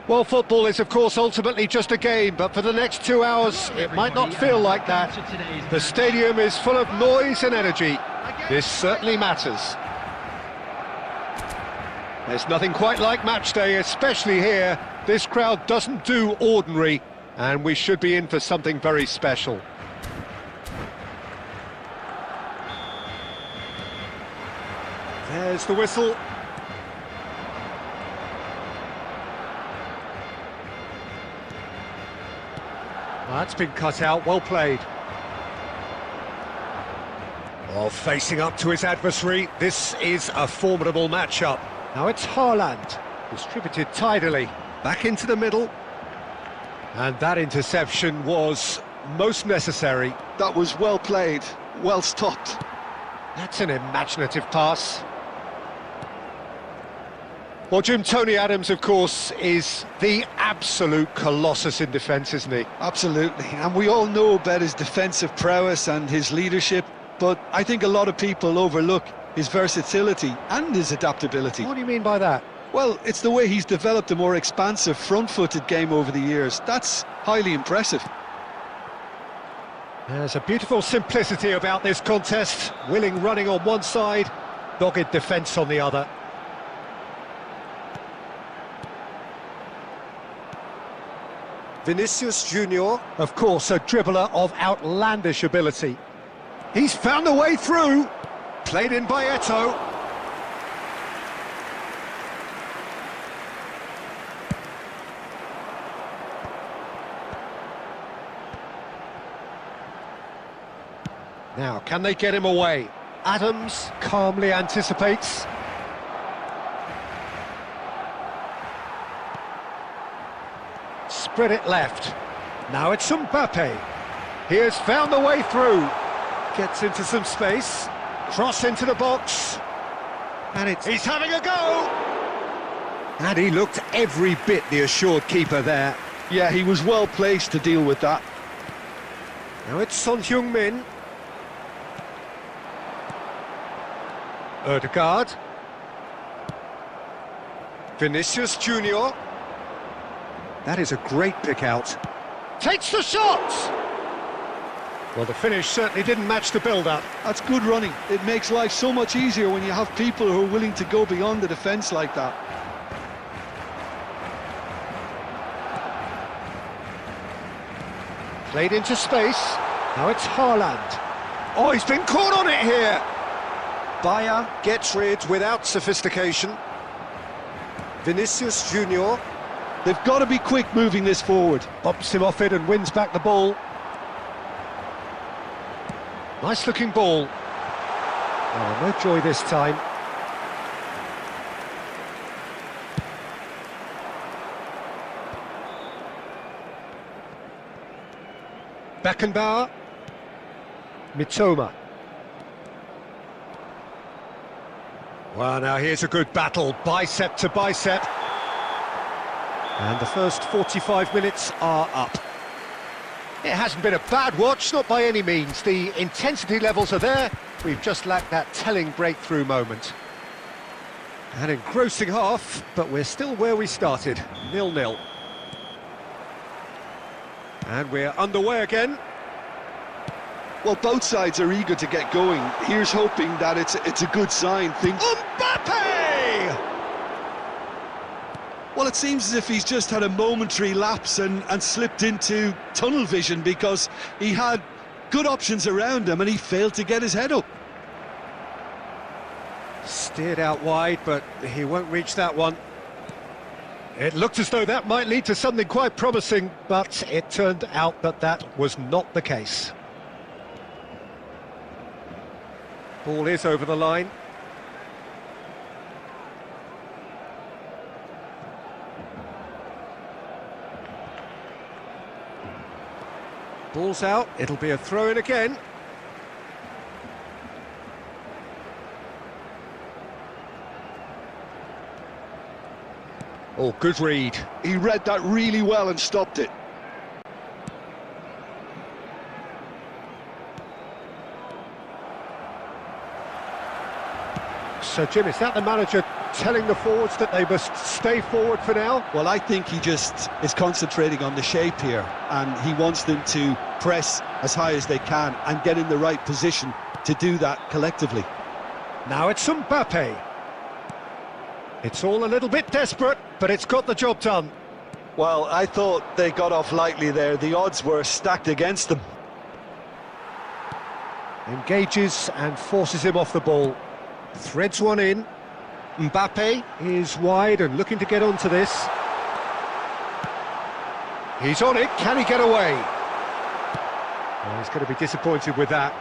Well, football is, of course, ultimately just a game, but for the next 2 hours, it might not feel like that. The stadium is full of noise and energy. This certainly matters. There's nothing quite like match day, especially here. This crowd doesn't do ordinary, and we should be in for something very special. There's the whistle. That's been cut out, well played. Oh, facing up to his adversary, this is a formidable matchup. Now it's Haaland, distributed tidily, back into the middle. And that interception was most necessary. That was well played, well stopped. That's an imaginative pass. Well, Jim, Tony Adams, of course, is the absolute colossus in defence, isn't he? Absolutely, and we all know about his defensive prowess and his leadership, but I think a lot of people overlook his versatility and his adaptability. What do you mean by that? Well, it's the way he's developed a more expansive, front-footed game over the years. That's highly impressive. There's a beautiful simplicity about this contest. Willing running on one side, dogged defence on the other. Vinicius Junior, of course, a dribbler of outlandish ability. He's found a way through. Played in by Eto'o. Now, can they get him away? Adams calmly anticipates. Spread it left. Now it's Mbappe. He has found the way through. Gets into some space. Cross into the box. And he's having a go! And he looked every bit the assured keeper there. Yeah, he was well placed to deal with that. Now it's Son Heung-min. Odegaard. Vinicius Junior. That is a great pick out. Takes the shot! Well, the finish certainly didn't match the build-up. That's good running. It makes life so much easier when you have people who are willing to go beyond the defence like that. Played into space. Now it's Haaland. Oh, he's been caught on it here! Bayer gets rid without sophistication. Vinicius Junior. They've got to be quick moving this forward. Bumps him off it and wins back the ball. Nice looking ball. Oh, no joy this time. Beckenbauer. Mitoma. Well, now here's a good battle, bicep to bicep. And the first 45 minutes are up. It hasn't been a bad watch, not by any means. The intensity levels are there. We've just lacked that telling breakthrough moment. An engrossing half, but we're still where we started, 0-0. And we're underway again. Well, both sides are eager to get going. Here's hoping that it's a good sign. Mbappe! Well, it seems as if he's just had a momentary lapse and slipped into tunnel vision because he had good options around him and he failed to get his head up. Steered out wide, but he won't reach that one. It looked as though that might lead to something quite promising, but it turned out that that was not the case. Ball is over the line. Ball's out, it'll be a throw-in again. Oh, good read. He read that really well and stopped it. So, Jim, is that the manager telling the forwards that they must stay forward for now? Well, I think he just is concentrating on the shape here, and he wants them to press as high as they can and get in the right position to do that collectively. Now it's Mbappe. It's all a little bit desperate, but it's got the job done. Well, I thought they got off lightly there. The odds were stacked against them. Engages and forces him off the ball. Threads one in. Mbappe is wide and looking to get onto this. He's on it. Can he get away? Well, he's going to be disappointed with that.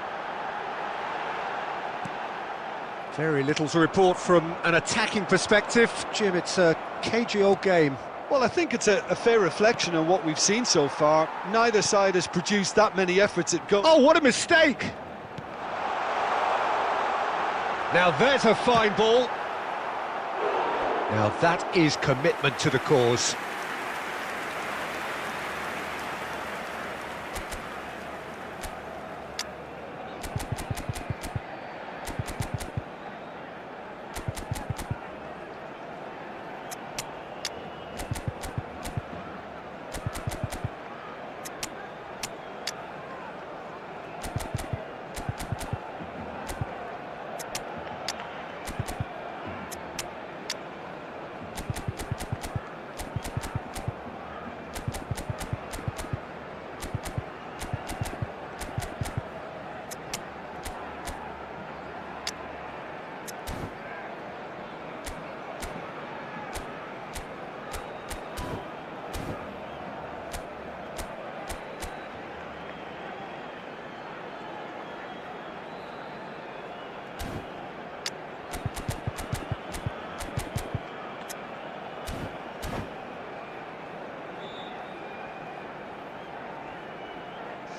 Very little to report from an attacking perspective. Jim, it's a cagey old game. Well, I think it's a fair reflection on what we've seen so far. Neither side has produced that many efforts at goal. Oh, what a mistake! Now there's a fine ball. Now that is commitment to the cause.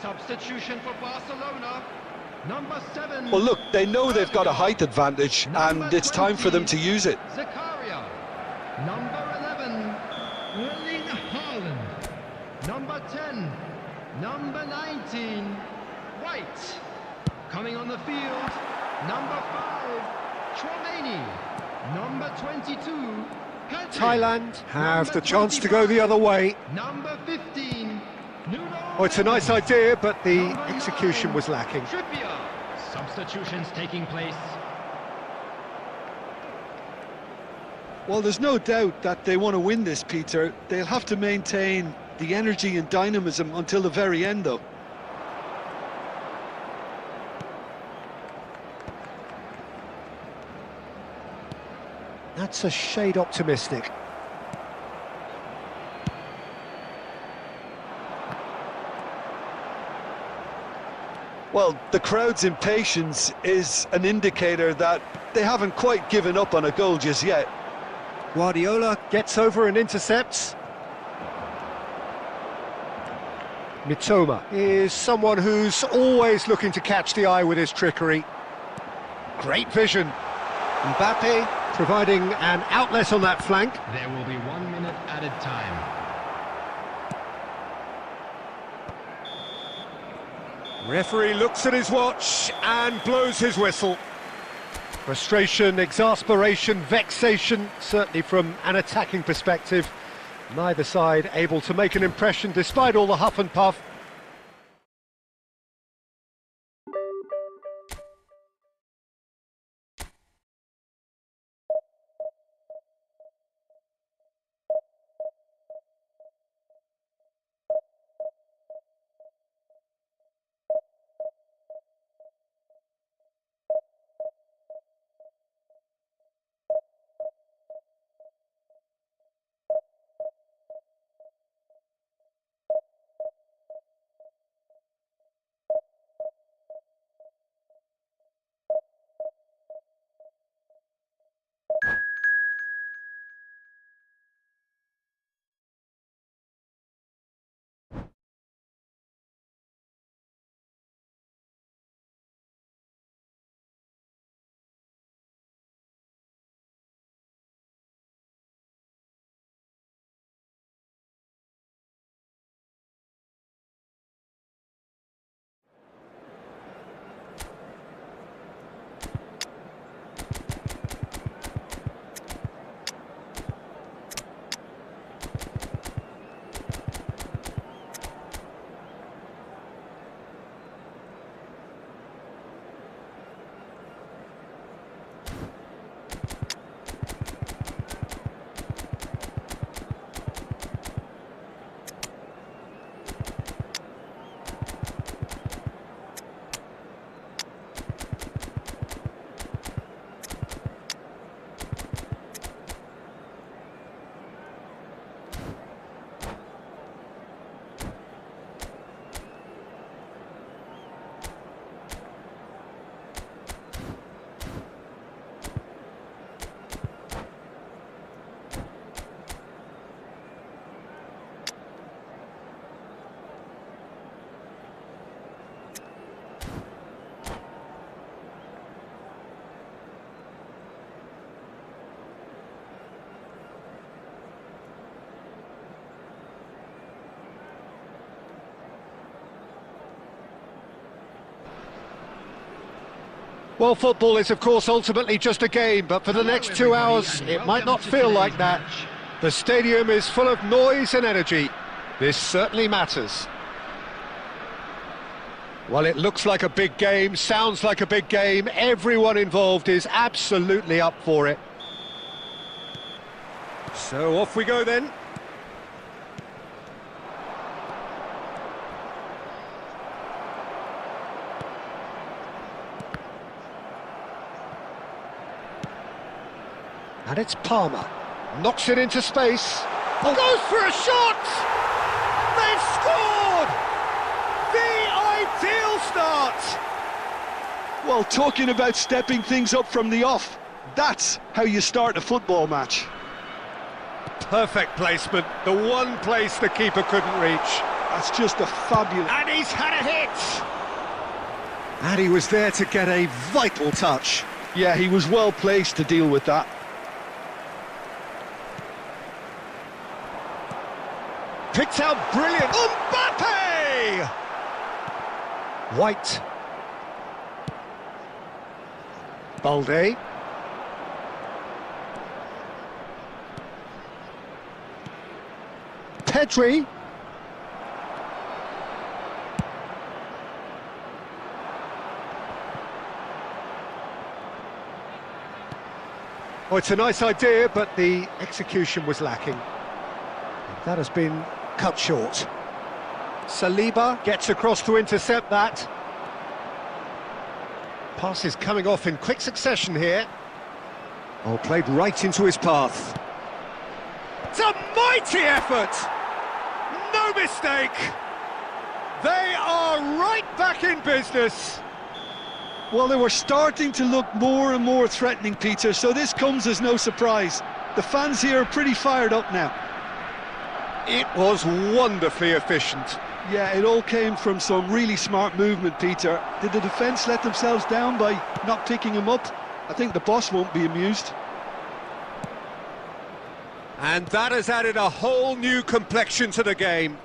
Substitution for Barcelona, number 7. Well, look, they know they've got a height advantage, and it's time for them to use it. Zakaria, number 11, Erling Haaland, number 10, number 19, White, coming on the field, number 5, Chouameni, number 22, Pedri, Thailand have number the chance to go the 25, other way. number 15, Nuno. Oh, it's a nice idea, but the Number execution 9, was lacking. Trippier. Substitutions taking place. Well, there's no doubt that they want to win this, Peter. They'll have to maintain the energy and dynamism until the very end, though. That's a shade optimistic. Well, the crowd's impatience is an indicator that they haven't quite given up on a goal just yet. Guardiola gets over and intercepts. Mitoma is someone who's always looking to catch the eye with his trickery. Great vision. Mbappe providing an outlet on that flank. There will be 1 minute added time. Referee looks at his watch and blows his whistle. Frustration, exasperation, vexation, certainly from an attacking perspective. Neither side able to make an impression despite all the huff and puff. Well, football is, of course, ultimately just a game, but for the next 2 hours, it might not feel like that. The stadium is full of noise and energy. This certainly matters. Well, it looks like a big game, sounds like a big game. Everyone involved is absolutely up for it. So off we go then. And it's Palmer. Knocks it into space. Oh. Goes for a shot! They've scored! The ideal start! Well, talking about stepping things up from the off, that's how you start a football match. Perfect placement, the one place the keeper couldn't reach. That's just a fabulous... And he's had a hit! And he was there to get a vital touch. Yeah, he was well placed to deal with that. Picked out brilliant. Mbappe! White. Balde. Pedri. Oh, it's a nice idea, but the execution was lacking. That has been cut short. Saliba gets across to intercept that. Pass is coming off in quick succession here. Oh, played right into his path. It's a mighty effort! No mistake! They are right back in business. Well, they were starting to look more and more threatening, Peter, so this comes as no surprise. The fans here are pretty fired up now. It was wonderfully efficient. Yeah, it all came from some really smart movement, Peter. Did the defence let themselves down by not picking him up? I think the boss won't be amused. And that has added a whole new complexion to the game.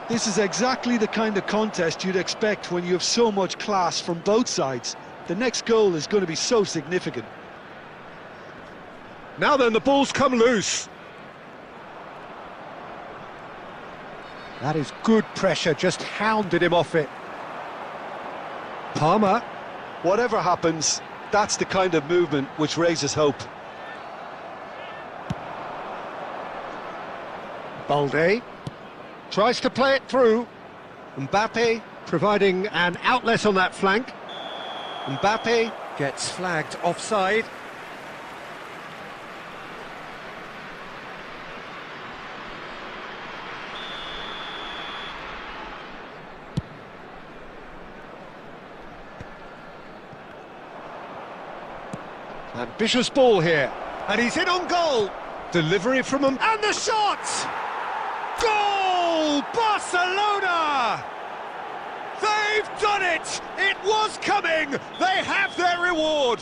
This is exactly the kind of contest you'd expect when you have so much class from both sides. The next goal is going to be so significant. Now then, the ball's come loose. That is good pressure, just hounded him off it. Palmer. Whatever happens, that's the kind of movement which raises hope. Balde tries to play it through. Mbappe providing an outlet on that flank. Mbappe gets flagged offside. Ambitious ball here, and he's in on goal. Delivery from him, and the shot! Goal! Barcelona! They've done it! It was coming! They have their reward!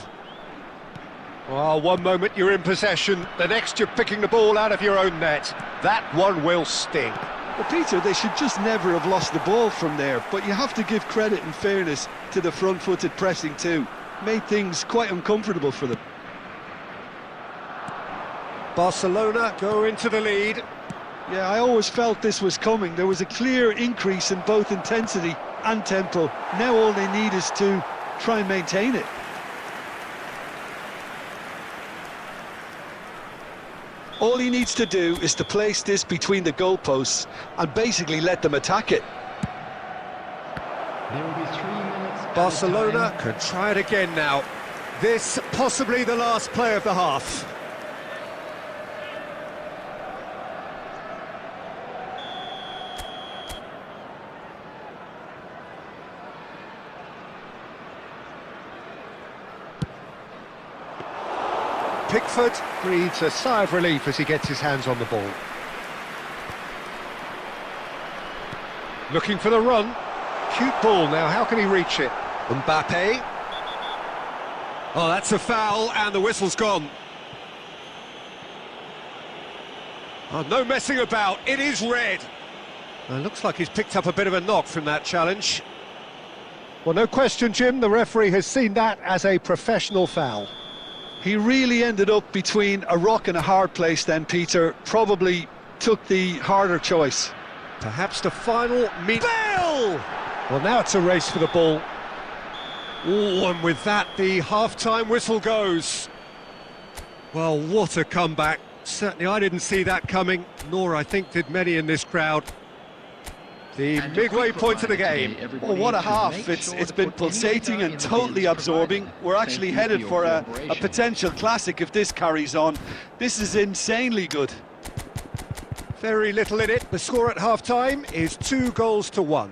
Well, one moment you're in possession, the next you're picking the ball out of your own net. That one will sting. Well, Peter, they should just never have lost the ball from there, but you have to give credit and fairness to the front-footed pressing too. Made things quite uncomfortable for them. Barcelona go into the lead. Yeah, I always felt this was coming. There was a clear increase in both intensity and tempo. Now all they need is to try and maintain it. All he needs to do is to place this between the goalposts and basically let them attack it. There will be 3 minutes. Barcelona can try it again now. This possibly the last play of the half. Pickford breathes a sigh of relief as he gets his hands on the ball. Looking for the run. Cute ball now, how can he reach it? Mbappe. Oh, that's a foul, and the whistle's gone. Oh, no messing about, it is red. Looks like he's picked up a bit of a knock from that challenge. Well, no question, Jim, the referee has seen that as a professional foul. He really ended up between a rock and a hard place then, Peter. Probably took the harder choice. Perhaps the final Bale! Well, now it's a race for the ball. Oh, and with that, the half-time whistle goes. Well, what a comeback. Certainly I didn't see that coming, nor I think did many in this crowd. The midway point of the game. Well, what a half. It's been pulsating and totally absorbing. We're actually headed for a potential classic if this carries on. This is insanely good. Very little in it. The score at half-time is 2-1.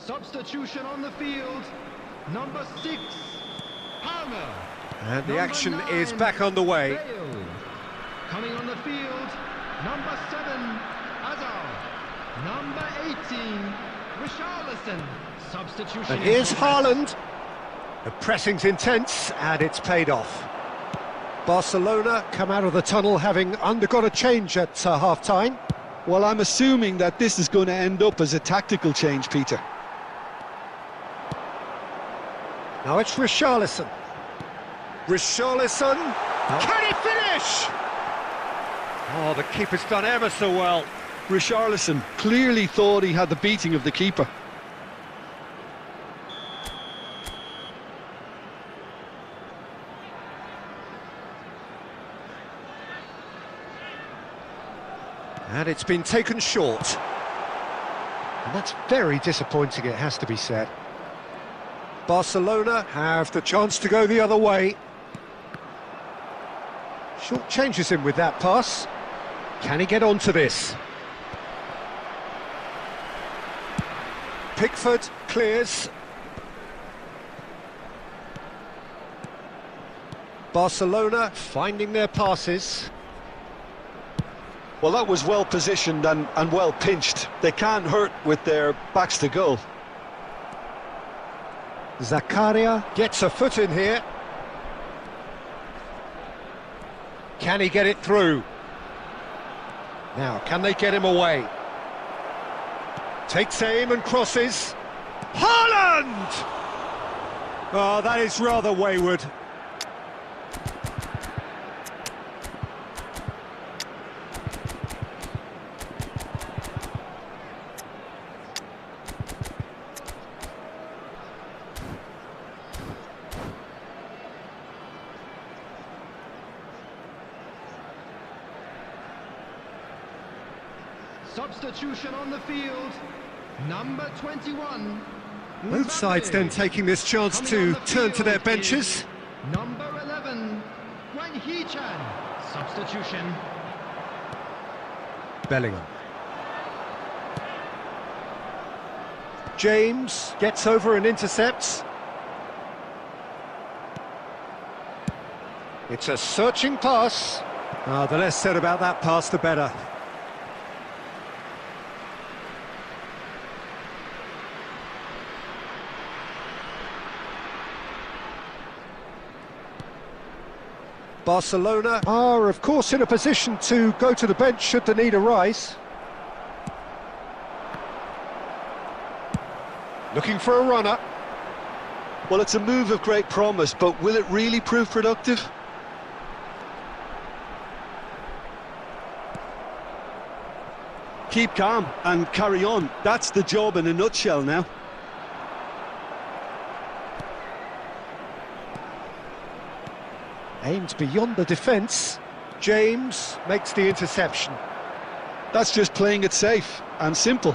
Substitution on the field, number 6, Palmer. And the Number action 9, is back on the way. Bale. Coming on the field, number 7, Hazard. Number 18, Richarlison. Substitution. And here's in progress. Haaland. The pressing's intense, and it's paid off. Barcelona come out of the tunnel having undergone a change at half-time. Well, I'm assuming that this is going to end up as a tactical change, Peter. Now it's Richarlison. Richarlison, can he finish? Oh, the keeper's done ever so well. Richarlison clearly thought he had the beating of the keeper. And it's been taken short. And that's very disappointing, it has to be said. Barcelona have the chance to go the other way. Short changes him with that pass. Can he get onto this? Pickford clears. Barcelona finding their passes. Well, that was well positioned and well pinched. They can't hurt with their backs to goal. Zakaria gets a foot in here. Can he get it through? Now, can they get him away? Takes aim and crosses. Haaland! Oh, that is rather wayward. Substitution on the field, number 21. Both sides then taking this chance to turn to their benches. Number 11, Wen Hee-chan. Substitution. Bellingham. James gets over and intercepts. It's a searching pass. The less said about that pass, the better. Barcelona are, of course, in a position to go to the bench should the need arise. Looking for a runner. Well, it's a move of great promise, but will it really prove productive? Keep calm and carry on. That's the job in a nutshell now. Aims beyond the defence. James makes the interception. That's just playing it safe and simple.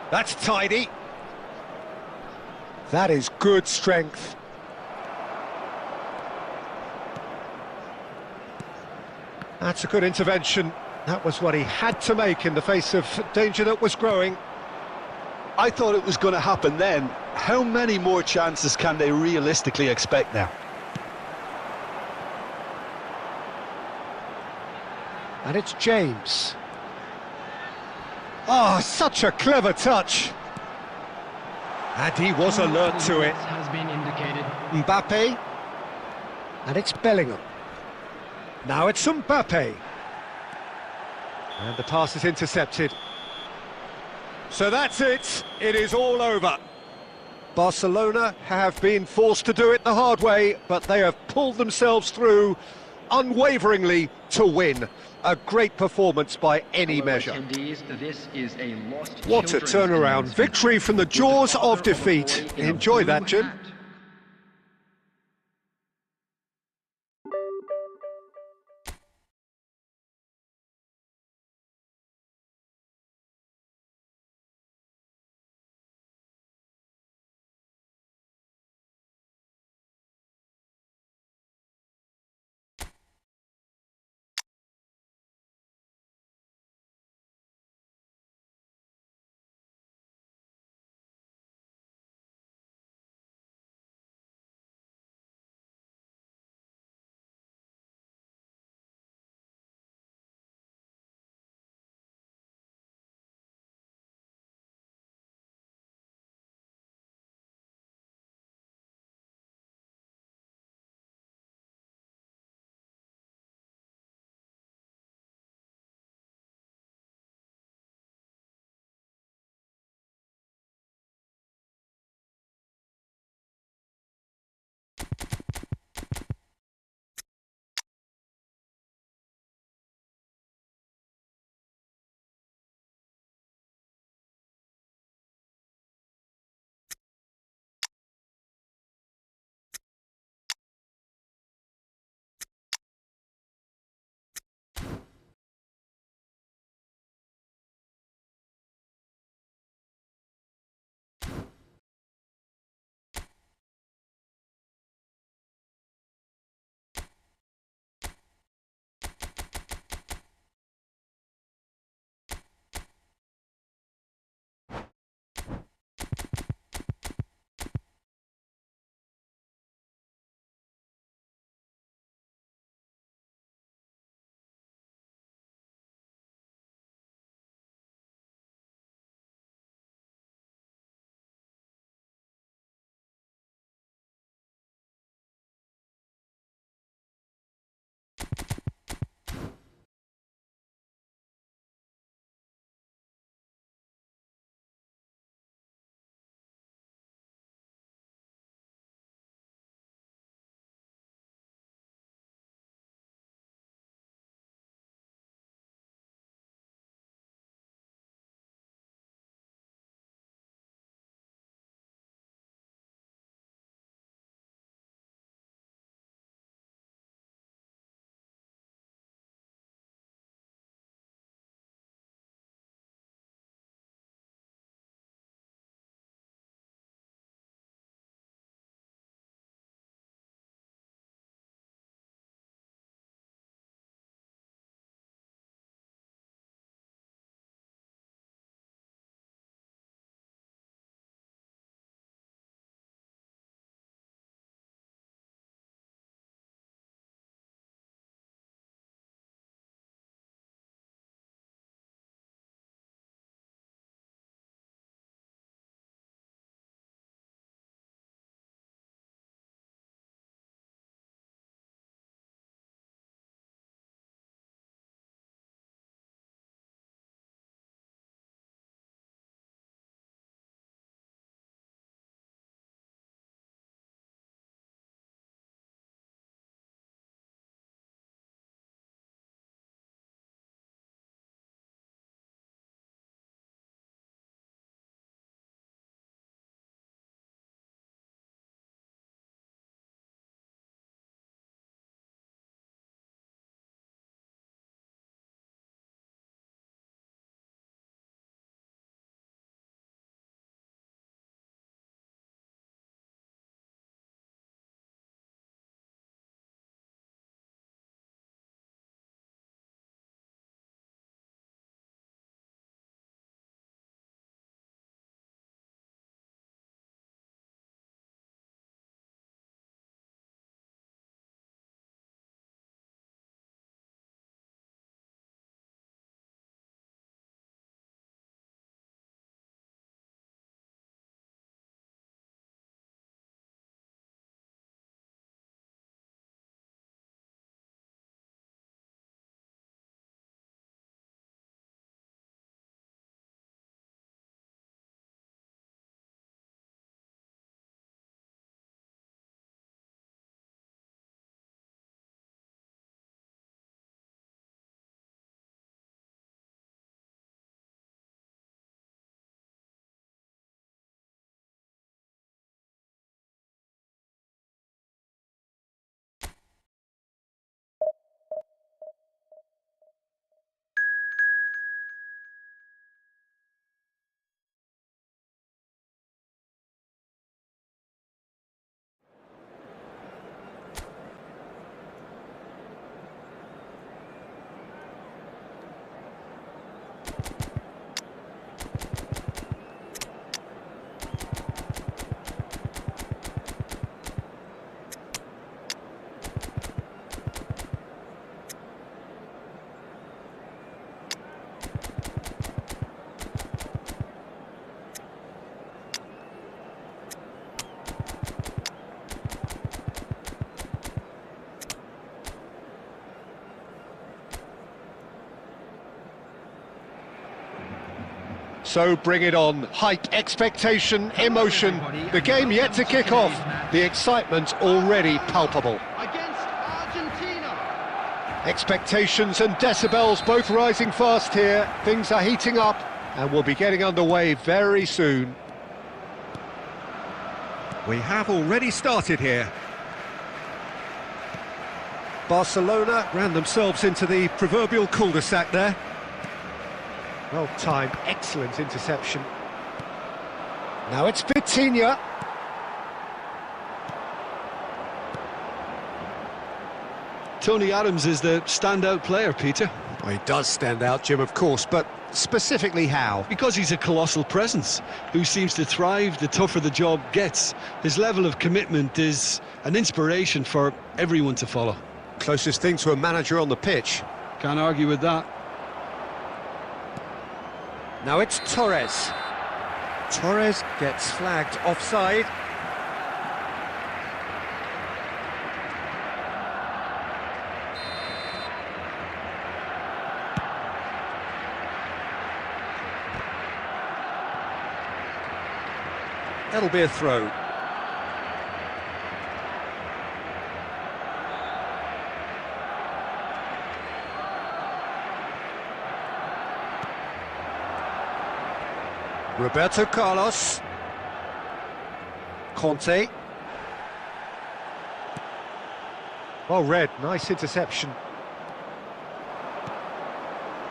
That's tidy. That is good strength. That's a good intervention. That was what he had to make in the face of danger that was growing. I thought it was going to happen then. How many more chances can they realistically expect now? And it's James. Oh, such a clever touch. And he was alert to it. Has been indicated. Mbappe. And it's Bellingham. Now it's Mbappe. And the pass is intercepted. So that's it. It is all over. Barcelona have been forced to do it the hard way, but they have pulled themselves through unwaveringly to win. A great performance by any measure. This is a lost What a turnaround. Victory from the jaws of defeat. Enjoy that, Jim. So bring it on. Hype, expectation, emotion. The game yet to kick off. The excitement already palpable. Against Argentina. Expectations and decibels both rising fast here. Things are heating up and we'll be getting underway very soon. We have already started here. Barcelona ran themselves into the proverbial cul-de-sac there. Well timed, excellent interception. Now it's Vitinha. Tony Adams is the standout player, Peter. Well, he does stand out, Jim, of course, but specifically how? Because he's a colossal presence who seems to thrive the tougher the job gets. His level of commitment is an inspiration for everyone to follow. Closest thing to a manager on the pitch. Can't argue with that. Now it's Torres. Torres gets flagged offside. That'll be a throw. Roberto Carlos. Conte. Well read, nice interception.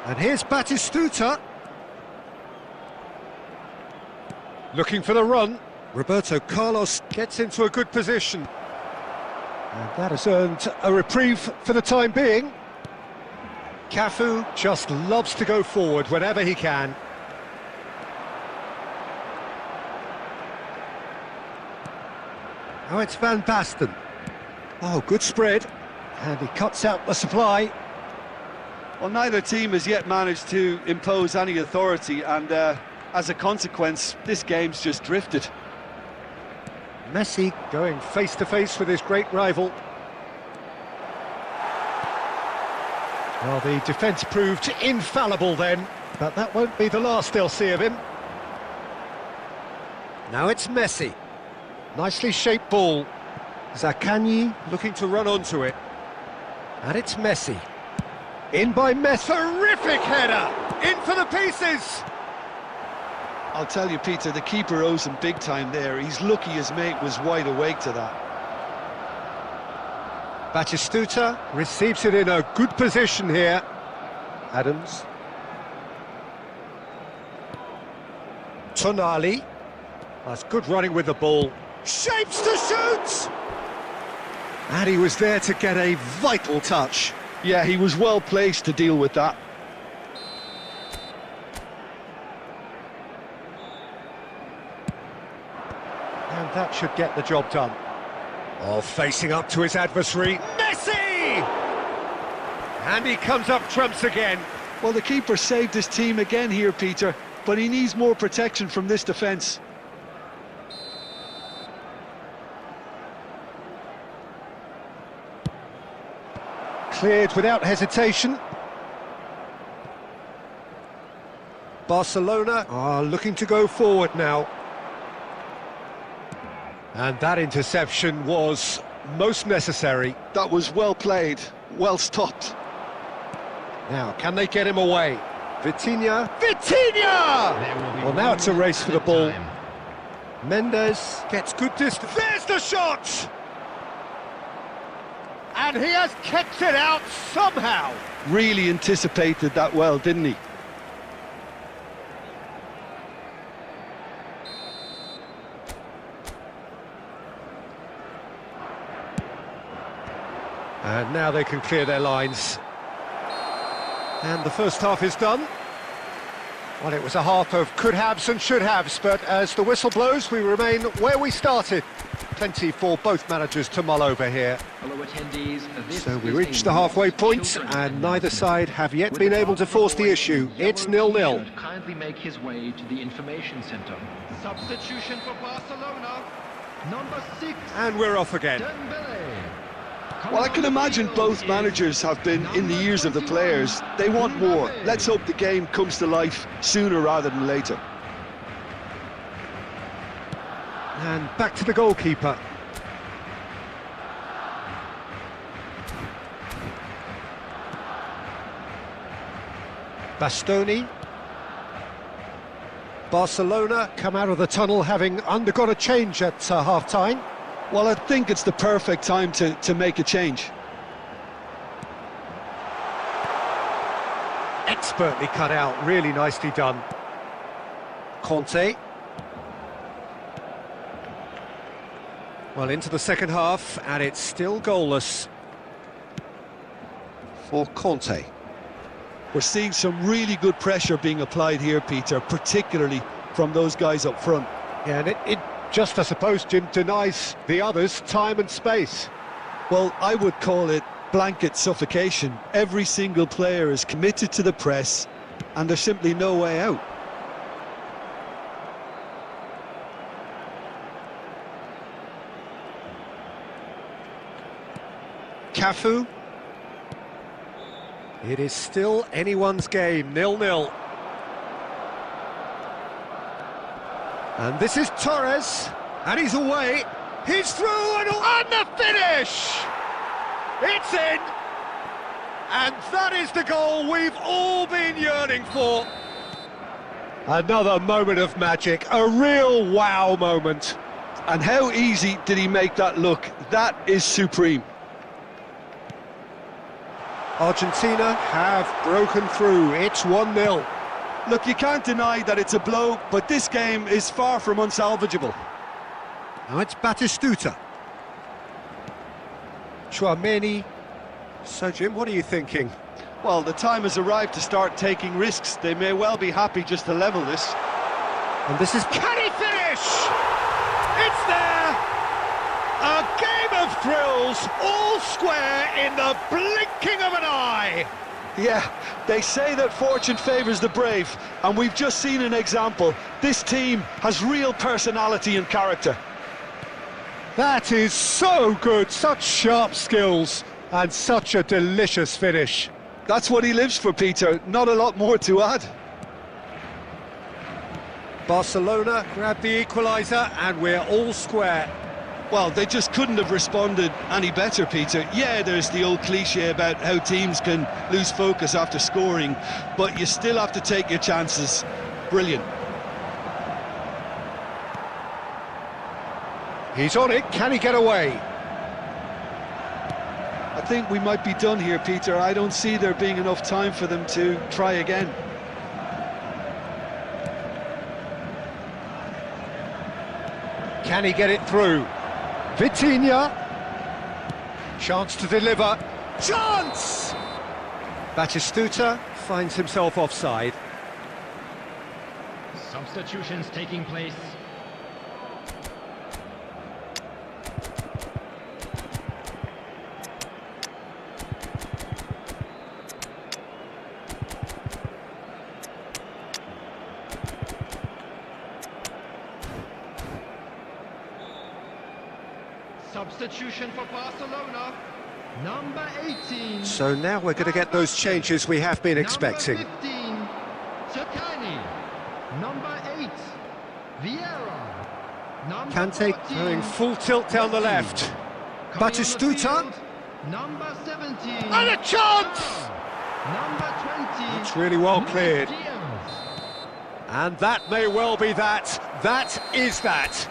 And here's Batistuta. Looking for the run. Roberto Carlos gets into a good position. And that has earned a reprieve for the time being. Cafu just loves to go forward whenever he can. Now it's Van Basten. Oh, good spread. And he cuts out the supply. Well, neither team has yet managed to impose any authority, and as a consequence, this game's just drifted. Messi going face-to-face with his great rival. Well, the defence proved infallible then, but that won't be the last they'll see of him. Now it's Messi. Nicely shaped ball. Zaccagni looking to run onto it. And it's Messi. In by Messi. Terrific header! In for the pieces! I'll tell you, Peter, the keeper owes him big time there. He's lucky his mate was wide awake to that. Batistuta receives it in a good position here. Adams. Tonali. That's good running with the ball. Shapes to shoot! And he was there to get a vital touch. Yeah, he was well placed to deal with that. And that should get the job done. Oh, facing up to his adversary, Messi! And he comes up trumps again. Well, the keeper saved his team again here, Peter, but he needs more protection from this defence. Cleared without hesitation. Barcelona are looking to go forward now. And that interception was most necessary. That was well played, well stopped. Now, can they get him away? Vitinha. Vitinha! Well, now it's a race for the ball. Mendes gets good distance. There's the shot! And he has kept it out somehow. Really anticipated that well, didn't he? And now they can clear their lines. And the first half is done. Well, it was a half of could-haves and should-haves, but as the whistle blows, we remain where we started. Plenty for both managers to mull over here. So we reached the halfway point, and neither side have yet been able to force the issue. It's 0-0. Kindly make his way to the information centre. Substitution for Barcelona. Number 6. And we're off again. Dembele. Well, I can imagine both managers have been in the ears of the players. They want more. Let's hope the game comes to life sooner rather than later. And back to the goalkeeper. Bastoni. Barcelona come out of the tunnel having undergone a change at half-time. Well, I think it's the perfect time to make a change. Expertly cut out, really nicely done. Conte. Well, into the second half, and it's still goalless for Conte. We're seeing some really good pressure being applied here, Peter, particularly from those guys up front. Yeah, and it just, I suppose, Jim, denies the others time and space. Well, I would call it blanket suffocation. Every single player is committed to the press, and there's simply no way out. Cafu. It is still anyone's game, 0-0. And this is Torres, and he's away. He's through and the finish! It's in! And that is the goal we've all been yearning for. Another moment of magic, a real wow moment. And how easy did he make that look? That is supreme. Argentina have broken through. It's 1-0. Look, you can't deny that it's a blow, but this game is far from unsalvageable. Now it's Batistuta. Chouameni. So, Jim, what are you thinking? Well, the time has arrived to start taking risks. They may well be happy just to level this. And this is... Can he finish? It's there! A game of thrills, all square in the blinking of an eye! Yeah, they say that fortune favours the brave, and we've just seen an example. This team has real personality and character. That is so good, such sharp skills, and such a delicious finish. That's what he lives for, Peter, not a lot more to add. Barcelona grab the equaliser, and we're all square. Well, they just couldn't have responded any better, Peter. Yeah, there's the old cliche about how teams can lose focus after scoring, but you still have to take your chances. Brilliant. He's on it, can he get away? I think we might be done here, Peter. I don't see there being enough time for them to try again. Can he get it through? Vitinha. Chance to deliver. Chance! Batistuta finds himself offside. Substitutions taking place. Substitution for Barcelona, number 18. So now we're going to get those changes we have been expecting. Number 15, Sakani. Number 8, Vieira. Number Kante 14, going full tilt down the left. coming on the Batistuta. field, number 17. And a chance! Number 20. It's really well cleared. Diaz. And that may well be that. That is that.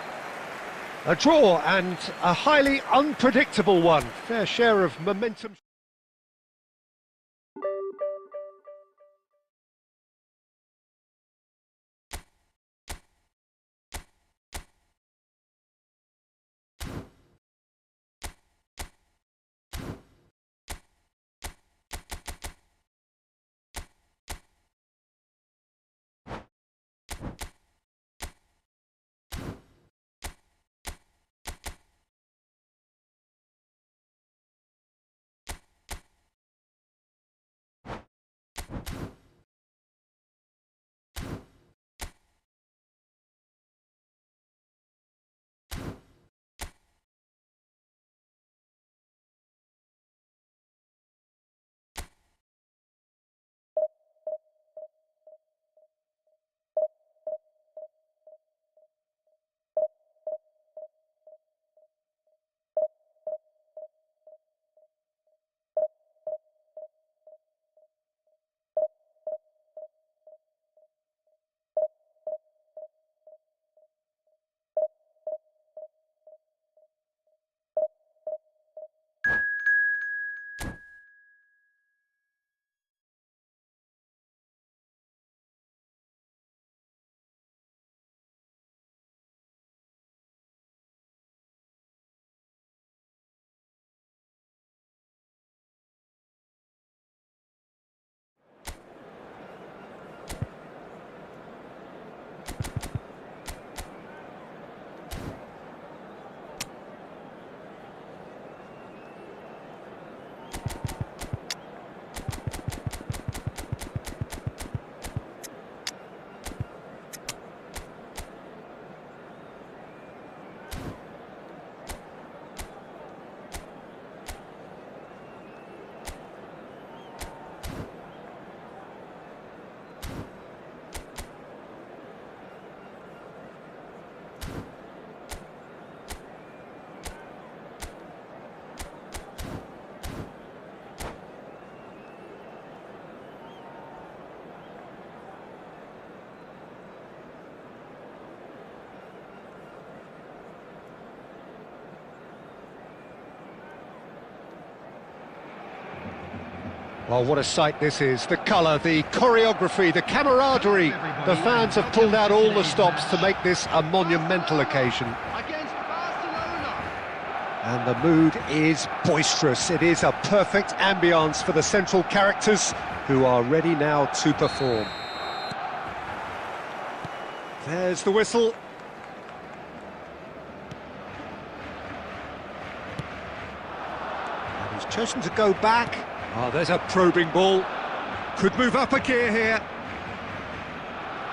A draw, and a highly unpredictable one. Fair share of momentum. Oh, what a sight this is. The colour, the choreography, the camaraderie. The fans have pulled out all the stops to make this a monumental occasion. Against Barcelona. And the mood is boisterous. It is a perfect ambience for the central characters who are ready now to perform. There's the whistle. And he's chosen to go back. Oh, there's a probing ball. Could move up a gear here.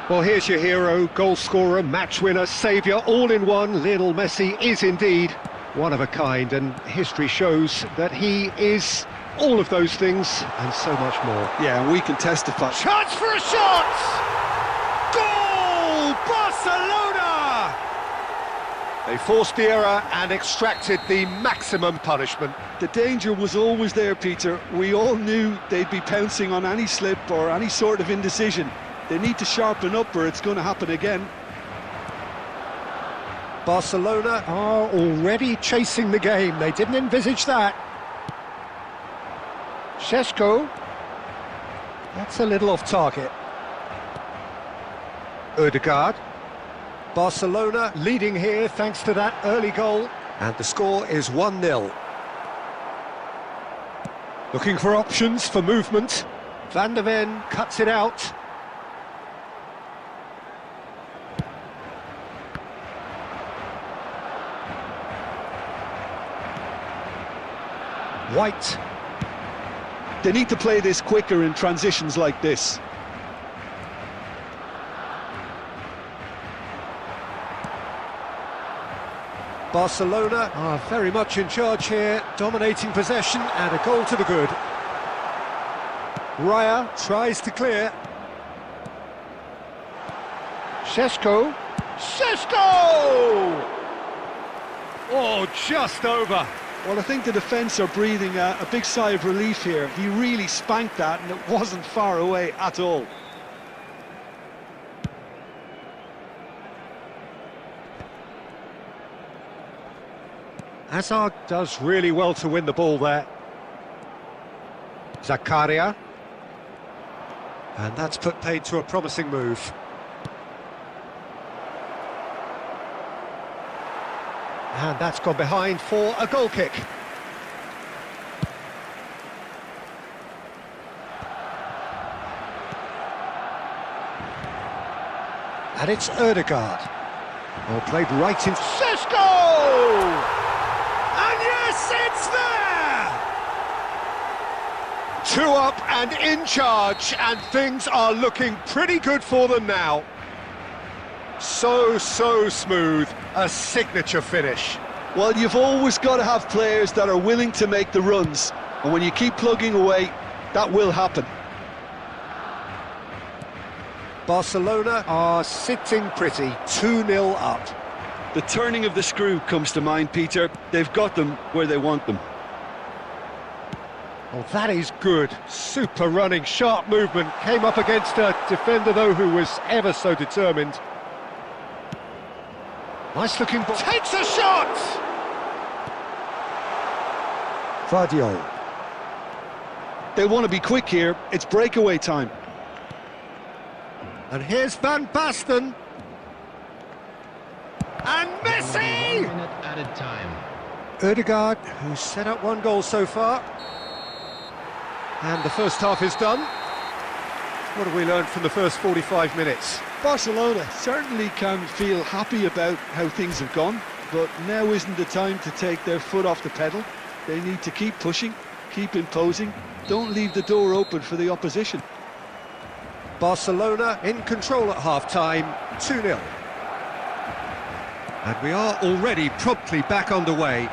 Well, here's your hero, goal scorer, match winner, saviour, all in one. Lionel Messi is indeed one of a kind, and history shows that he is all of those things and so much more. Yeah, and we can testify. Chance for a shot! Goal! Barcelona! They forced the error and extracted the maximum punishment. The danger was always there, Peter. We all knew they'd be pouncing on any slip or any sort of indecision. They need to sharpen up or it's going to happen again. Barcelona are already chasing the game. They didn't envisage that. Šeško. That's a little off target. Ødegaard. Barcelona leading here thanks to that early goal. And the score is 1-0. Looking for options for movement. Van der Ven cuts it out. White. They need to play this quicker in transitions like this. Barcelona are very much in charge here, dominating possession and a goal to the good. Raya tries to clear. Šeško. Šeško! Oh, just over. Well, I think the defence are breathing a big sigh of relief here. He really spanked that and it wasn't far away at all. Hazard does really well to win the ball there. Zakaria. And that's put paid to a promising move. And that's gone behind for a goal kick. And it's Ødegaard. Oh, played right in... Šeško! And yes, it's there! 2 up and in charge, and things are looking pretty good for them now. So smooth, a signature finish. Well, you've always got to have players that are willing to make the runs, and when you keep plugging away, that will happen. Barcelona are sitting pretty, 2-0 up. The turning of the screw comes to mind, Peter. They've got them where they want them. Oh, that is good. Super running, sharp movement. Came up against a defender, though, who was ever so determined. Nice looking ball. Takes a shot! Vardiol. They want to be quick here. It's breakaway time. And here's Van Basten. And Messi! 1 minute added time. Ødegaard, who's set up 1 goal so far. And the first half is done. What have we learned from the first 45 minutes? Barcelona certainly can feel happy about how things have gone, but now isn't the time to take their foot off the pedal. They need to keep pushing, keep imposing, don't leave the door open for the opposition. Barcelona in control at half-time, 2-0. And we are already promptly back underway.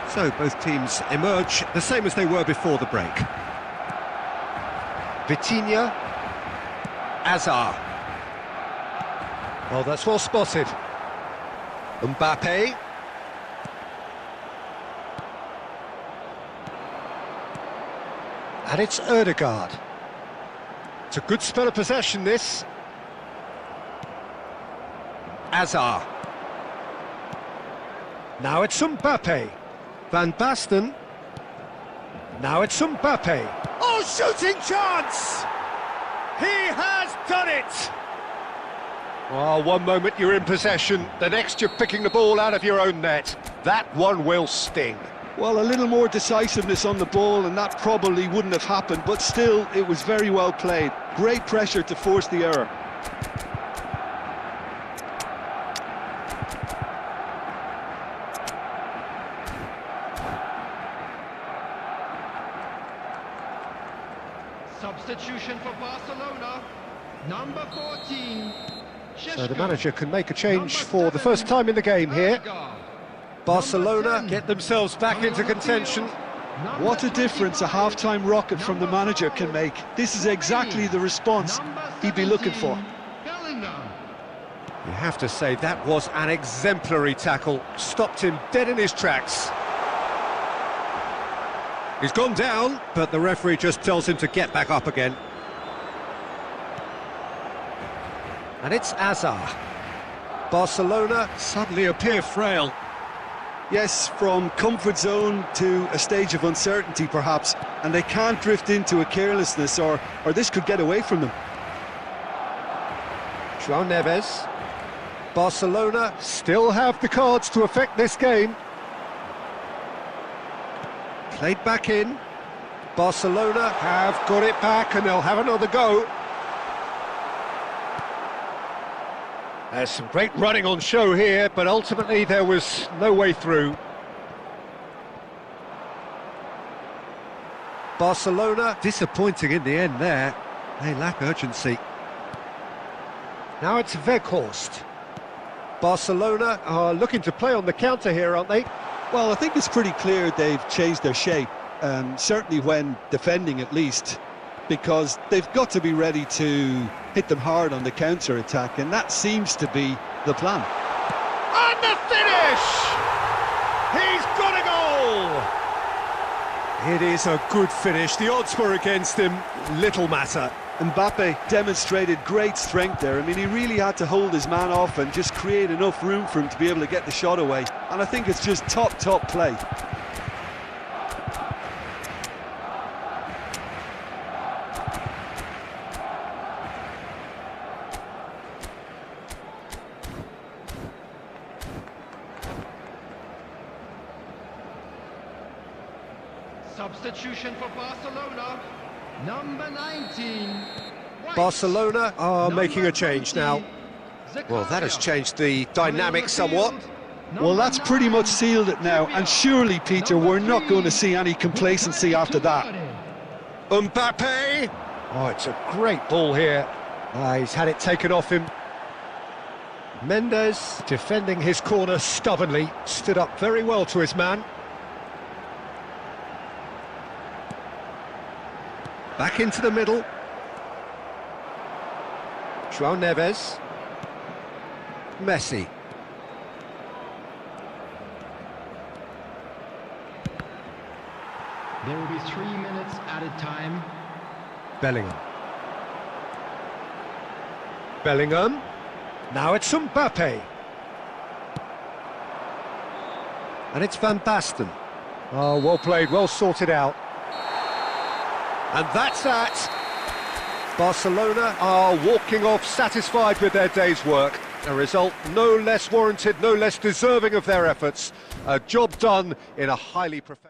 So both teams emerge the same as they were before the break. Vitinha. Hazard. Well, that's well spotted. Mbappe. And it's Ødegaard. It's a good spell of possession, this. Hazard. Now it's Mbappe. Van Basten. Now it's Mbappe. Oh, shooting chance! He has done it! Well, one moment you're in possession, the next you're picking the ball out of your own net. That one will sting. Well, a little more decisiveness on the ball and that probably wouldn't have happened, but still, it was very well played. Great pressure to force the error. Substitution for Barcelona, number 14. So the manager can make a change for the first time in the game here. Barcelona get themselves back into contention. What a difference a half-time rocket from the manager can make. This is exactly the response he'd be looking for. You have to say that was an exemplary tackle. Stopped him dead in his tracks. He's gone down, but the referee just tells him to get back up again. And it's Azar. Barcelona suddenly appear frail. Yes, from comfort zone to a stage of uncertainty perhaps, and they can't drift into a carelessness or this could get away from them. João Neves. Barcelona still have the cards to affect this game. Played back in. Barcelona have got it back and they'll have another go. There's some great running on show here, but ultimately there was no way through. Barcelona disappointing in the end there. They lack urgency. Now it's Weghorst. Barcelona are looking to play on the counter here, aren't they? Well, I think it's pretty clear they've changed their shape, certainly when defending at least, because they've got to be ready to hit them hard on the counter-attack, and that seems to be the plan. And the finish! He's got a goal! It is a good finish. The odds were against him. Little matter. Mbappe demonstrated great strength there. I mean, he really had to hold his man off and just create enough room for him to be able to get the shot away. And I think it's just top play. Substitution for Barcelona, number 19. White. Barcelona are Number making a change 20, now. Well, that has changed the dynamic somewhat. Well, that's pretty much sealed it now, and surely, Peter, we're not going to see any complacency after that. Mbappe! Oh, it's a great ball here. He's had it taken off him. Mendes, defending his corner stubbornly, stood up very well to his man. Back into the middle. João Neves. Messi. There will be 3 minutes added time. Bellingham. Bellingham. Now it's Mbappe. And it's Van Basten. Oh, well played, well sorted out. And that's that. Barcelona are walking off satisfied with their day's work. A result no less warranted, no less deserving of their efforts. A job done in a highly professional...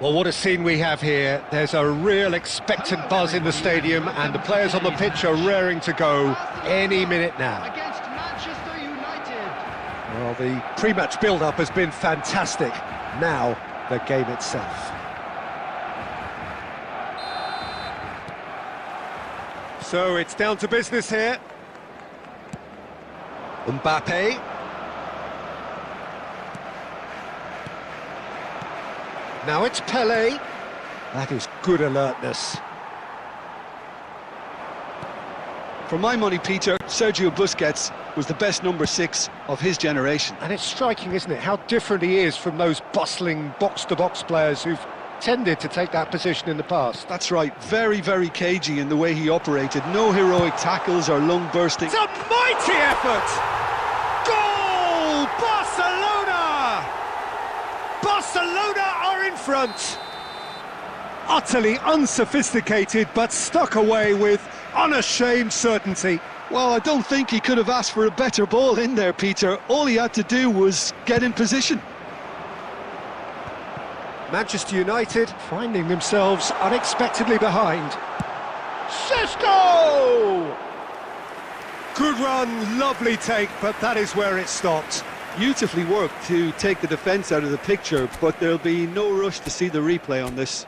Well, what a scene we have here. There's a real expectant buzz in the stadium, and the players on the pitch are raring to go any minute now. Against Manchester United. Well, the pre-match build-up has been fantastic. Now, the game itself. So it's down to business here. Mbappe. Now it's Pelé. That is good alertness. For my money, Peter, Sergio Busquets was the best number 6 of his generation. And it's striking, isn't it, how different he is from those bustling box-to-box players who've tended to take that position in the past. That's right, very, very cagey in the way he operated. No heroic tackles or lung-bursting. It's a mighty effort! Goal! Barcelona! Barcelona are in front! Utterly unsophisticated, but stuck away with unashamed certainty. Well, I don't think he could have asked for a better ball in there, Peter. All he had to do was get in position. Manchester United finding themselves unexpectedly behind. Sesko! Good run, lovely take, but that is where it stopped. Beautifully worked to take the defence out of the picture, but there'll be no rush to see the replay on this.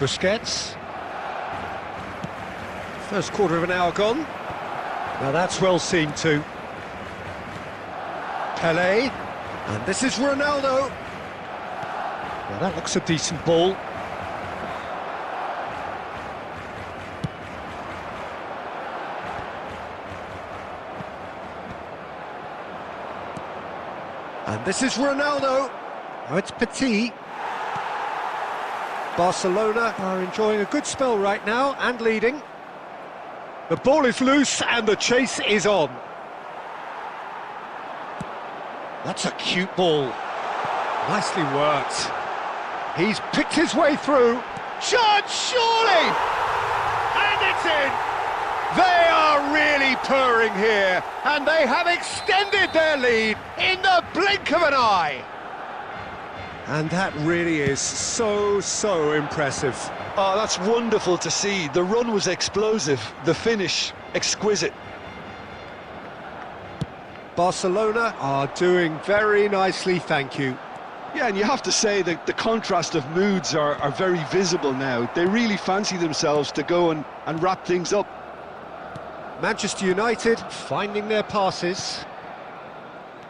Busquets. First quarter of an hour gone. Now that's well seen too. Pelé. And this is Ronaldo. Now that looks a decent ball. And this is Ronaldo. Now it's Petit. Barcelona are enjoying a good spell right now and leading. The ball is loose and the chase is on. That's a cute ball. Nicely worked. He's picked his way through. Shot, surely! And it's in! They are really purring here, and they have extended their lead in the blink of an eye. And that really is so impressive. Oh, that's wonderful to see. The run was explosive, the finish exquisite. Barcelona are doing very nicely, thank you. Yeah, and you have to say that the contrast of moods are very visible now. They really fancy themselves to go and wrap things up. Manchester United finding their passes.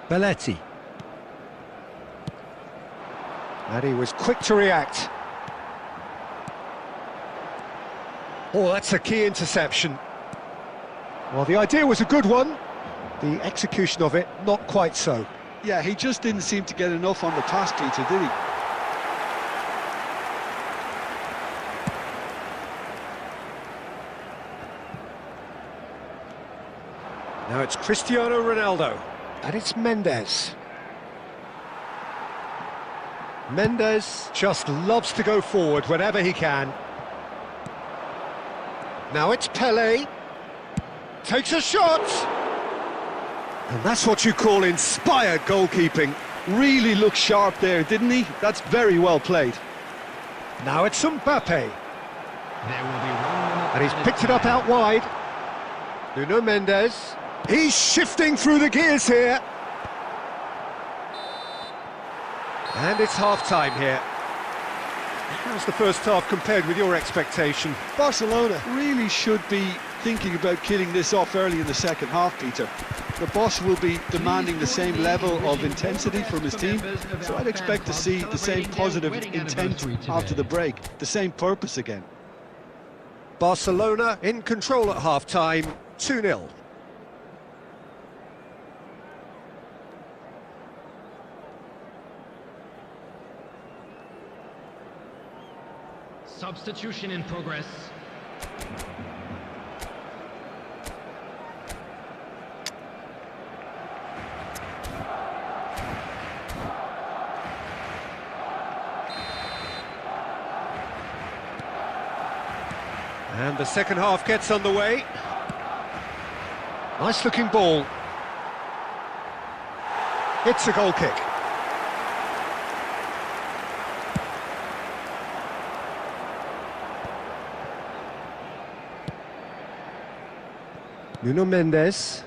Belletti. And he was quick to react. Oh, that's a key interception. Well, the idea was a good one. The execution of it, not quite so. Yeah, he just didn't seem to get enough on the pass, Peter, did he? Now it's Cristiano Ronaldo. And it's Mendes. Mendes just loves to go forward whenever he can. Now it's Pelé. Takes a shot. And that's what you call inspired goalkeeping. Really looked sharp there, didn't he? That's very well played. Now it's Mbappe. There will be 1 minute. And he's picked it up out wide. Nuno Mendes. He's shifting through the gears here. And it's half-time here. How's the first half compared with your expectation? Barcelona really should be thinking about killing this off early in the second half, Peter. The boss will be demanding the same level of intensity from his team, so I'd expect to see the same positive intent after the break, the same purpose again. Barcelona in control at half-time, 2-0. Substitution in progress. And the second half gets underway. Nice looking ball. It's a goal kick. Nuno Mendes.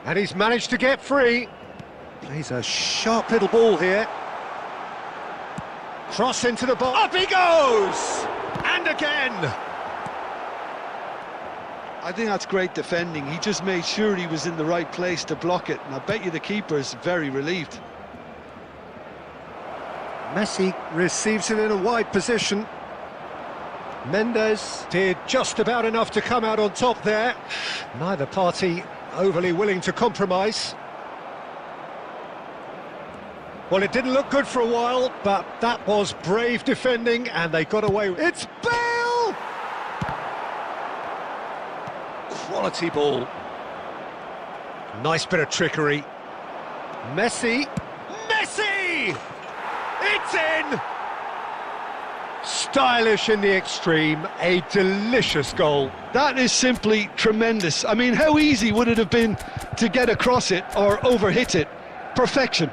And he's managed to get free. Plays a sharp little ball here. Cross into the box. Up he goes! And again! I think that's great defending. He just made sure he was in the right place to block it, and I bet you the keeper's very relieved. Messi receives it in a wide position. Mendes did just about enough to come out on top there. Neither party overly willing to compromise. Well, it didn't look good for a while, but that was brave defending, and they got away. It's Bale! Quality ball. Nice bit of trickery. Messi! Messi! It's in! Stylish in the extreme, a delicious goal. That is simply tremendous. I mean, how easy would it have been to get across it or overhit it? Perfection.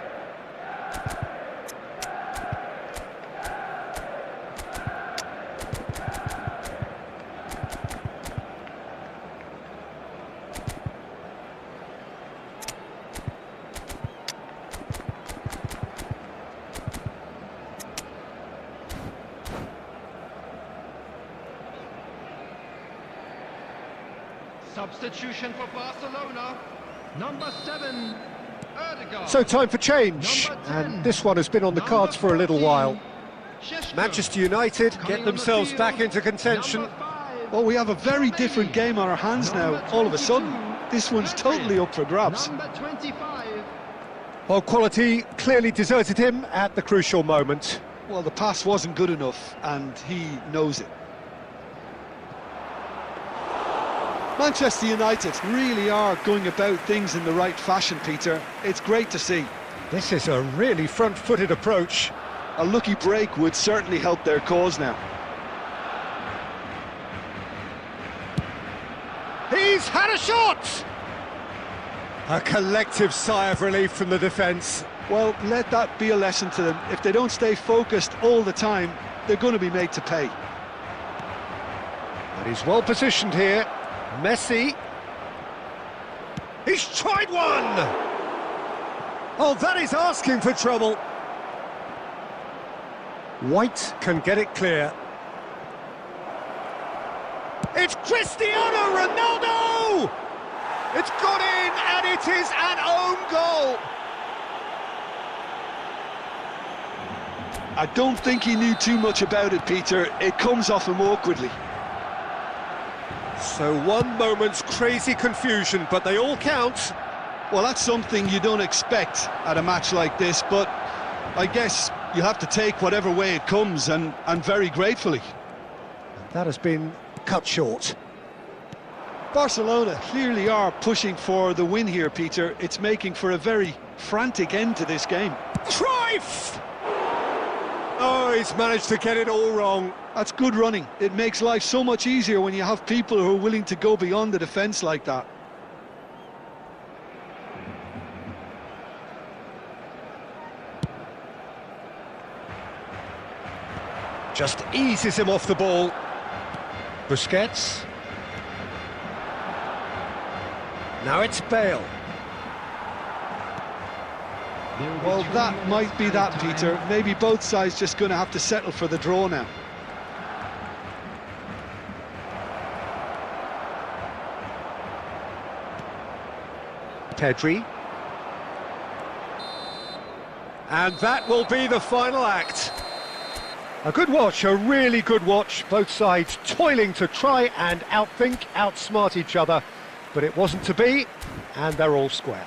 Substitution for Barcelona. Number 7, Erdegaard. So time for change, Number 10, and this one has been on the cards for a little 14, while. Šeško. Manchester United Coming get on the themselves field, back into contention. number 5, Well, we have a very different game on our hands now, Number all of a sudden. 22, This one's Pedri. totally up for grabs. Number 25. While quality clearly deserted him at the crucial moment. Well, the pass wasn't good enough, and he knows it. Manchester United really are going about things in the right fashion, Peter. It's great to see. This is a really front-footed approach. A lucky break would certainly help their cause now. He's had a shot! A collective sigh of relief from the defence. Well, let that be a lesson to them. If they don't stay focused all the time, they're going to be made to pay. But he's well positioned here. Messi. He's tried one! Oh, that is asking for trouble. White can get it clear. It's Cristiano Ronaldo! It's got in, and it is an own goal! I don't think he knew too much about it, Peter. It comes off him awkwardly. So one moment's crazy confusion, but they all count. Well, that's something you don't expect at a match like this, but I guess you have to take whatever way it comes, and very gratefully. That has been cut short. Barcelona clearly are pushing for the win here, Peter. It's making for a very frantic end to this game. Cruyff! Oh, he's managed to get it all wrong. That's good running. It makes life so much easier when you have people who are willing to go beyond the defence like that. Just eases him off the ball. Busquets. Now it's Bale. Well, that might be that, Peter. Maybe both sides just going to have to settle for the draw now. Pedri. And that will be the final act. A good watch, a really good watch. Both sides toiling to try and outthink, outsmart each other. But it wasn't to be, and they're all square.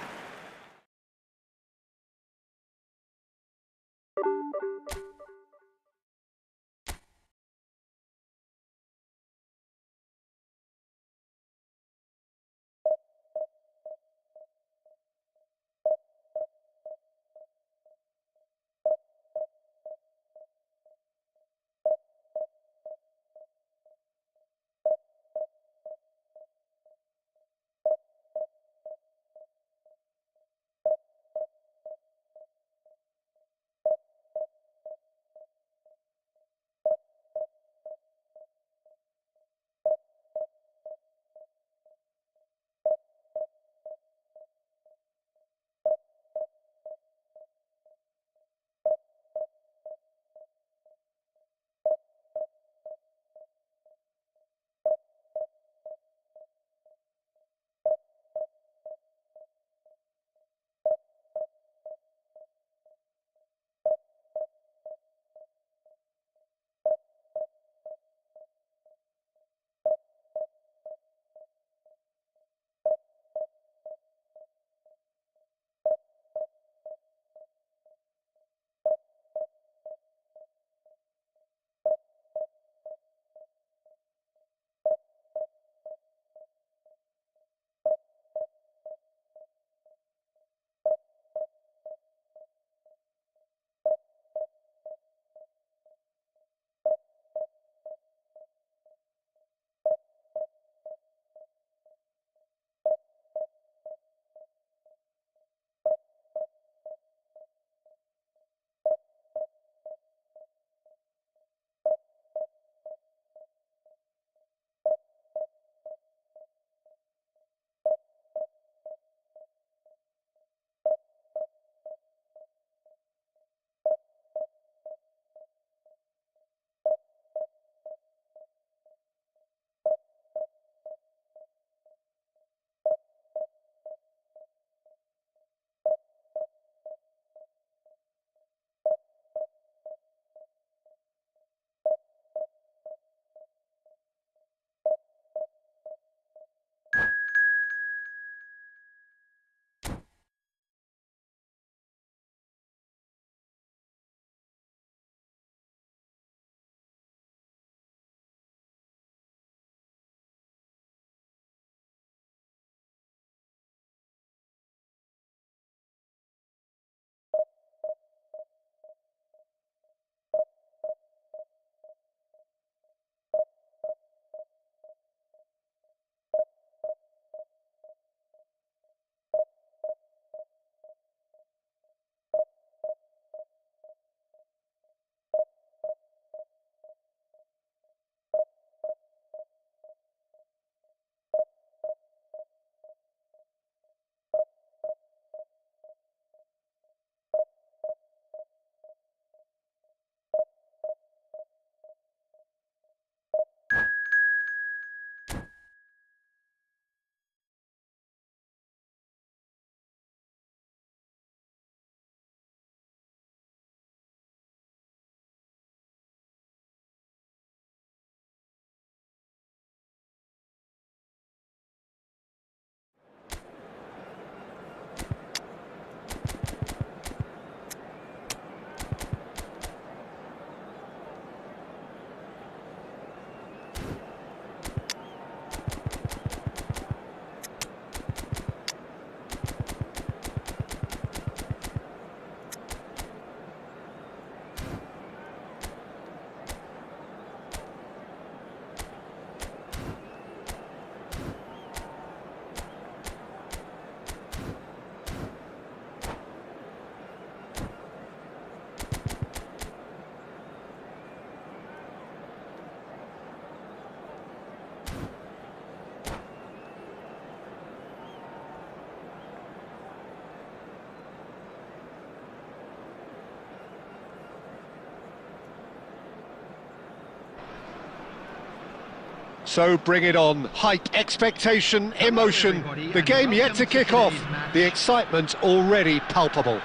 So bring it on. Hype, expectation, emotion. The game yet to kick off. The excitement already palpable.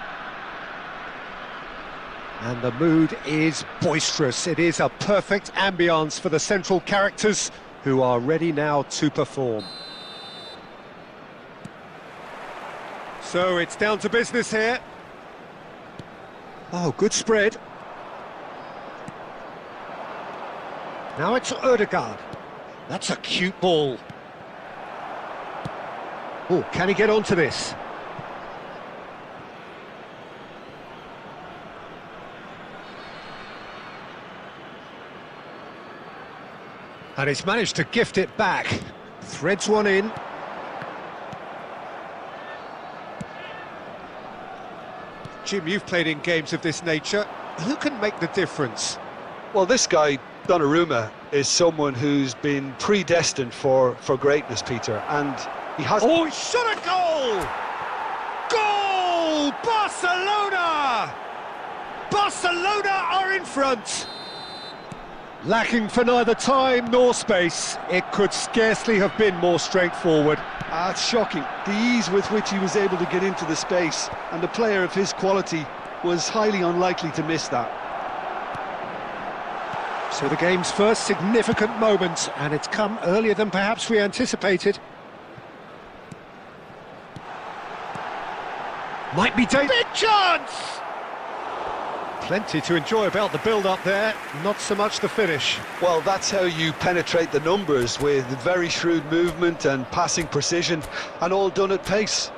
And the mood is boisterous. It is a perfect ambience for the central characters who are ready now to perform. So it's down to business here. Oh, good spread. Now it's Ødegaard. That's a cute ball. Oh, can he get onto this? And he's managed to gift it back. Threads one in. Jim, you've played in games of this nature. Who can make the difference? Well, this guy, Donnarumma, is someone who's been predestined for greatness, Peter, and he has... Oh, he shot a goal! Goal! Barcelona! Barcelona are in front! Lacking for neither time nor space, it could scarcely have been more straightforward. It's shocking, the ease with which he was able to get into the space, and a player of his quality was highly unlikely to miss that. So the game's first significant moment, and it's come earlier than perhaps we anticipated. Might be dangerous. Big chance! Plenty to enjoy about the build-up there, not so much the finish. Well, that's how you penetrate the numbers, with very shrewd movement and passing precision, and all done at pace.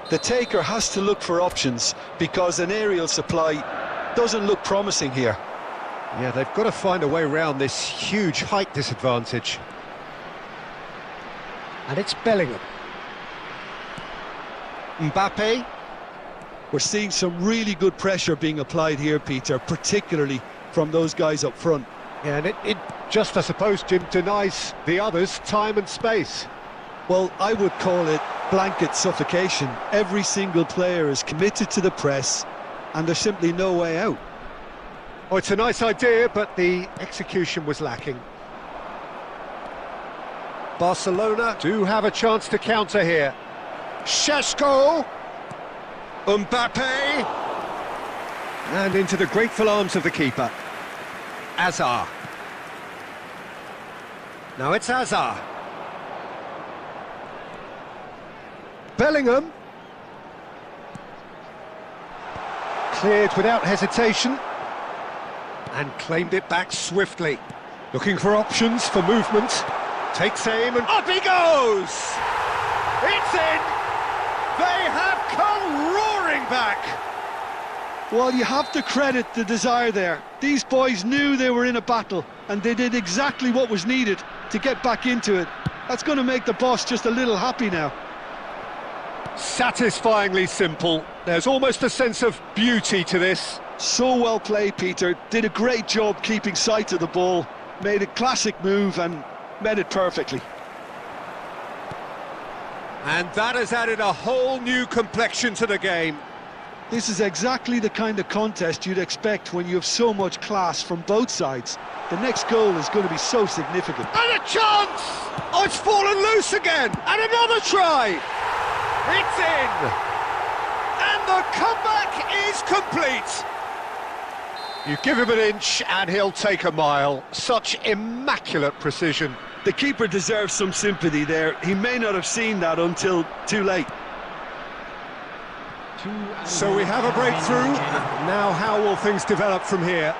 The taker has to look for options, because an aerial supply doesn't look promising here. Yeah, they've got to find a way around this huge height disadvantage. And it's Bellingham. Mbappe. We're seeing some really good pressure being applied here, Peter, particularly from those guys up front. Yeah, and it just, I suppose, Jim, denies the others time and space. Well, I would call it blanket suffocation. Every single player is committed to the press, and there's simply no way out. Oh, it's a nice idea, but the execution was lacking. Barcelona do have a chance to counter here. Šeško, Mbappe, and into the grateful arms of the keeper, Azar. Now it's Azar. Bellingham. Cleared without hesitation. And claimed it back swiftly. Looking for options for movement. Takes aim and up he goes! It's in! They have come roaring back! Well, you have to credit the desire there. These boys knew they were in a battle, and they did exactly what was needed to get back into it. That's going to make the boss just a little happy now. Satisfyingly simple. There's almost a sense of beauty to this. So well played, Peter. Did a great job keeping sight of the ball. Made a classic move and met it perfectly. And that has added a whole new complexion to the game. This is exactly the kind of contest you'd expect when you have so much class from both sides. The next goal is going to be so significant. And a chance! Oh, it's fallen loose again! And another try! It's in! And the comeback is complete! You give him an inch and he'll take a mile. Such immaculate precision. The keeper deserves some sympathy there. He may not have seen that until too late. So we have a breakthrough. Now how will things develop from here?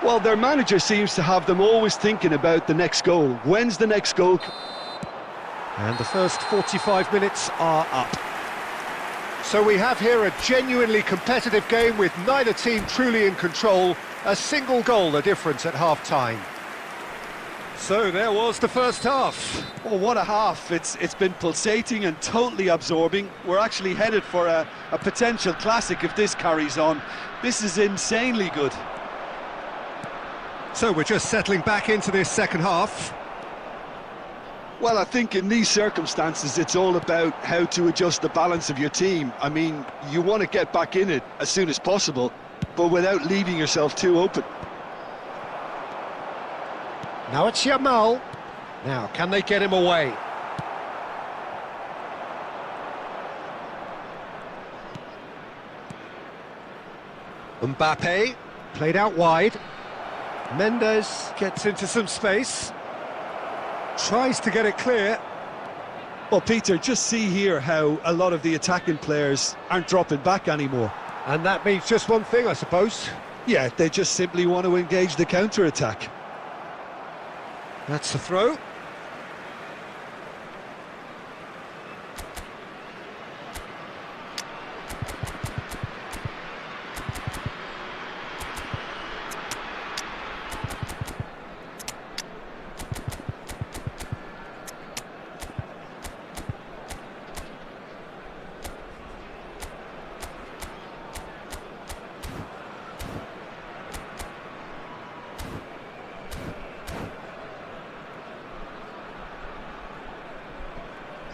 Well, their manager seems to have them always thinking about the next goal. When's the next goal? And the first 45 minutes are up. So we have here a genuinely competitive game with neither team truly in control. A single goal the difference at half-time. So there was the first half. Oh, what a half. It's been pulsating and totally absorbing. We're actually headed for a potential classic if this carries on. This is insanely good. So we're just settling back into this second half. Well, I think in these circumstances, it's all about how to adjust the balance of your team. I mean, you want to get back in it as soon as possible, but without leaving yourself too open. Now it's Yamal. Now, can they get him away? Mbappe, played out wide. Mendes gets into some space. Tries to get it clear. Well, Peter, just see here how a lot of the attacking players aren't dropping back anymore. And that means just one thing, I suppose. Yeah, they just simply want to engage the counter-attack. That's the throw.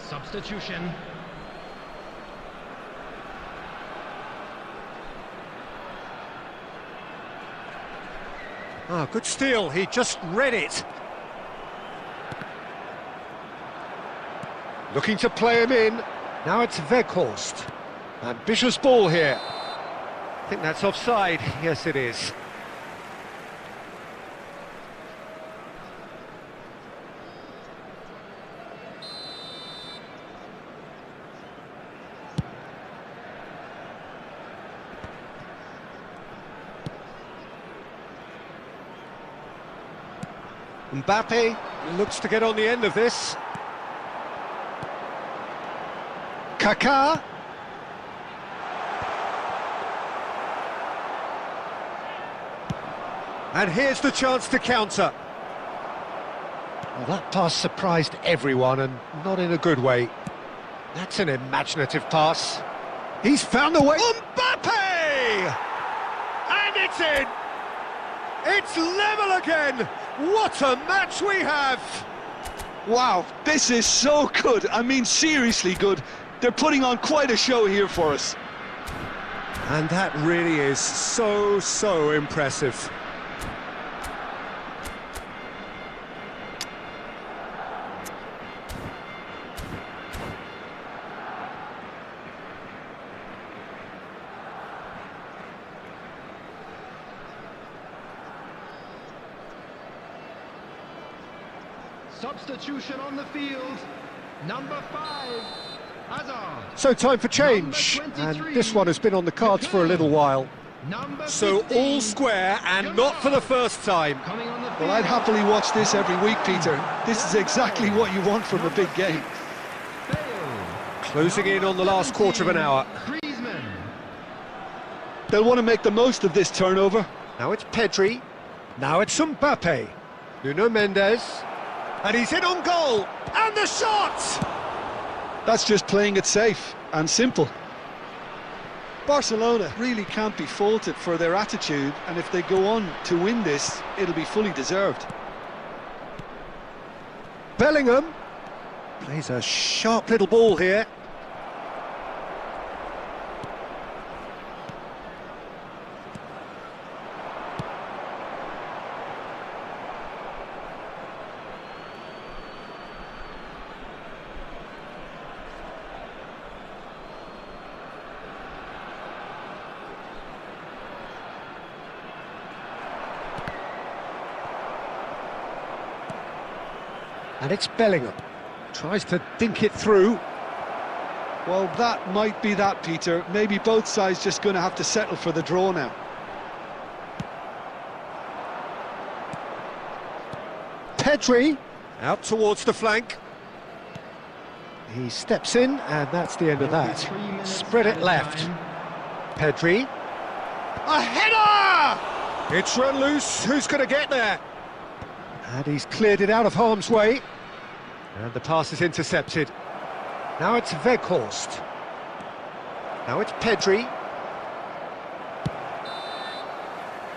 Substitution. Ah, good steal, he just read it. Looking to play him in. Now it's Weghorst. Ambitious ball here. I think that's offside. Yes, it is. Mbappe looks to get on the end of this. Kaká. And here's the chance to counter. Well, that pass surprised everyone, and not in a good way. That's an imaginative pass. He's found the way. Mbappe! And it's in! It's level again! What a match we have! Wow, this is so good. I mean, seriously good. They're putting on quite a show here for us. And that really is so impressive. Substitution on the field. Number 5, Hazard. So time for change, and this one has been on the cards for a little while. Number So 15, all square, and not for the first time. coming on the field. Well, I'd happily watch this every week, Peter. This is exactly what you want from a big game. Bale. Closing in on the last quarter of an hour. Griezmann. They'll want to make the most of this turnover. Now it's Pedri. Now it's Mbappe. Nuno Mendes. And he's in on goal. And the shot! That's just playing it safe and simple. Barcelona really can't be faulted for their attitude, and if they go on to win this, it'll be fully deserved. Bellingham plays a sharp little ball here. And it's Bellingham. Tries to dink it through. Well, that might be that, Peter. Maybe both sides just going to have to settle for the draw now. Pedri out towards the flank. He steps in, and that's the end of that. 3 minutes Spread it added left. time. Pedri. A header! It's run loose. Who's going to get there? And he's cleared it out of harm's way. And the pass is intercepted. Now it's Weghorst. Now it's Pedri.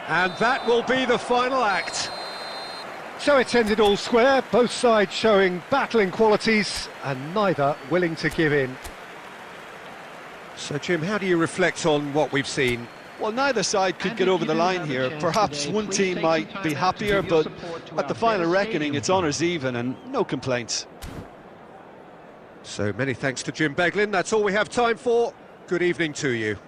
And that will be the final act. So it's ended all square, both sides showing battling qualities and neither willing to give in. So Jim, how do you reflect on what we've seen? Well, neither side could get over the line here. Perhaps one team might be happier, but at the final reckoning, it's honours even and no complaints. So many thanks to Jim Beglin. That's all we have time for. Good evening to you.